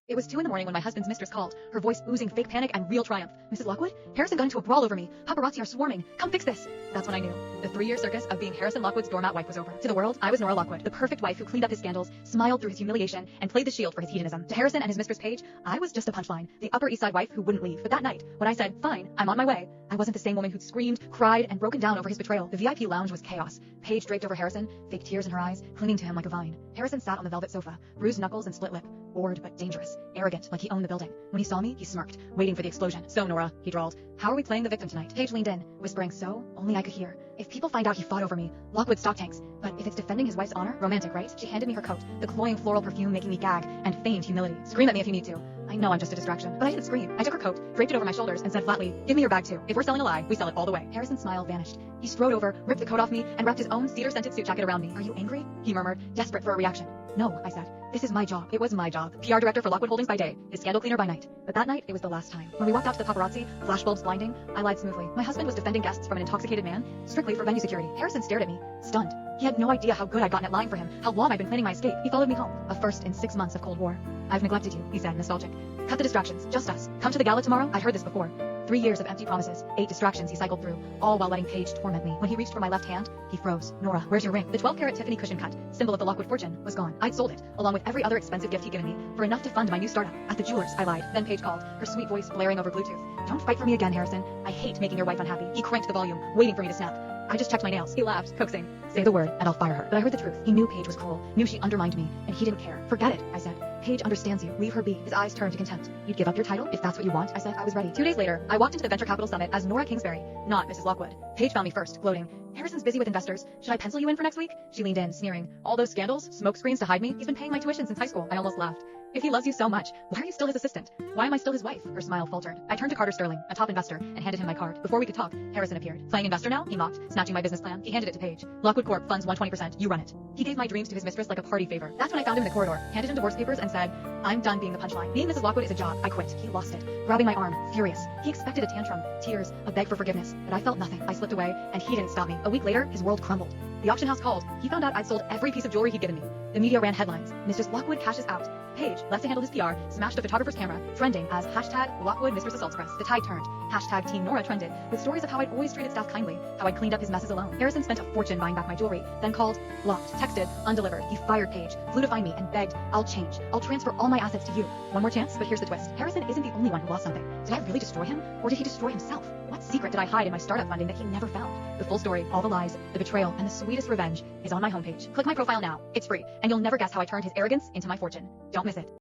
It was 2 in the morning when my husband's mistress called, her voice oozing fake panic and real triumph. "Mrs. Lockwood? Harrison got into a brawl over me. Paparazzi are swarming. Come fix this." That's when I knew. The 3-year circus of being Harrison Lockwood's doormat wife was over. To the world, I was Nora Lockwood, the perfect wife who cleaned up his scandals, smiled through his humiliation, and played the shield for his hedonism. To Harrison and his mistress Paige, I was just a punchline, the Upper East Side wife who wouldn't leave. But that night, when I said, "Fine, I'm on my way," I wasn't the same woman who'd screamed, cried, and broken down over his betrayal. The VIP lounge was chaos. Paige draped over Harrison, fake tears in her eyes, clinging to him like a vine. Harrison sat on the velvet sofa, bruised knuckles and split lip, bored but dangerous, arrogant like he owned the building. When he saw me, he smirked, waiting for the explosion. "So, Nora," he drawled, "how are we playing the victim tonight?" Paige leaned in, whispering so only I could hear. "If people find out he fought over me, Lockwood stock tanks. But if it's defending his wife's honor, romantic, right?" She handed me her coat, the cloying floral perfume making me gag, and feigned humility. "Scream at me if you need to. I know I'm just a distraction." But I didn't scream. I took her coat, draped it over my shoulders, and said flatly, "Give me your bag too. If we're selling a lie, we sell it all the way." Harrison's smile vanished. He strode over, ripped the coat off me, and wrapped his own cedar-scented suit jacket around me. "Are you angry?" he murmured, desperate for a reaction. "No," I said. "This is my job." It was my job. PR director for Lockwood Holdings by day, his scandal cleaner by night. But that night, it was the last time. When we walked out to the paparazzi, flashbulbs blinding, I lied smoothly. My husband was defending guests from an intoxicated man, strictly for venue security. Harrison stared at me, stunned. He had no idea how good I'd gotten at lying for him, how long I'd been planning my escape. He followed me home, a first in 6 months of Cold War. "I've neglected you," he said, nostalgic. "Cut the distractions, just us. Come to the gala tomorrow?" I'd heard this before. 3 years of empty promises, 8 distractions he cycled through, all while letting Paige torment me. When he reached for my left hand, he froze. "Nora, where's your ring?" The 12-carat Tiffany cushion cut, symbol of the Lockwood fortune, was gone. I'd sold it, along with every other expensive gift he'd given me, for enough to fund my new startup. "At the jeweler's," I lied. Then Paige called, her sweet voice blaring over Bluetooth. "Don't fight for me again, Harrison. I hate making your wife unhappy." He cranked the volume, waiting for me to snap. I just checked my nails. He laughed, coaxing. "Say the word, and I'll fire her." But I heard the truth. He knew Paige was cruel, knew she undermined me, and he didn't care. "Forget it," I said. "Paige understands you. Leave her be." His eyes turned to contempt. "You'd give up your title if that's what you want?" I said. I was ready. 2 days later, I walked into the Venture Capital Summit as Nora Kingsbury, not Mrs. Lockwood. Paige found me first, gloating. "Harrison's busy with investors. Should I pencil you in for next week?" She leaned in, sneering. "All those scandals? Smoke screens to hide me? He's been paying my tuition since high school." I almost laughed. "If he loves you so much, why are you still his assistant? Why am I still his wife?" Her smile faltered. I turned to Carter Sterling, a top investor, and handed him my card. Before we could talk, Harrison appeared. "Playing investor now?" he mocked, snatching my business plan. He handed it to Paige. "Lockwood Corp funds 120%. You run it." He gave my dreams to his mistress like a party favor. That's when I found him in the corridor, handed him divorce papers, and said, "I'm done being the punchline. Being Mrs. Lockwood is a job." I quit. He lost it, grabbing my arm, furious. He expected a tantrum, tears, a beg for forgiveness, but I felt nothing. I slipped away, and he didn't stop me. A week later, his world crumbled. The auction house called. He found out I'd sold every piece of jewelry he'd given me. The media ran headlines. "Mistress Lockwood cashes out." Paige, left to handle his PR, smashed a photographer's camera, trending as #Lockwood Mistress Assaults Press. The tide turned. #Team Nora trended, with stories of how I'd always treated staff kindly, how I'd cleaned up his messes alone. Harrison spent a fortune buying back my jewelry, then called, blocked, texted, undelivered. He fired Paige, flew to find me, and begged, "I'll change. I'll transfer all my assets to you." One more chance, but here's the twist. Harrison isn't the only one who lost something. Did I really destroy him? Or did he destroy himself? What secret did I hide in my startup funding that he never found? The full story, all the lies, the betrayal, and the sweetest revenge is on my homepage. Click my profile now. It's free, and you'll never guess how I turned his arrogance into my fortune. Don't miss it.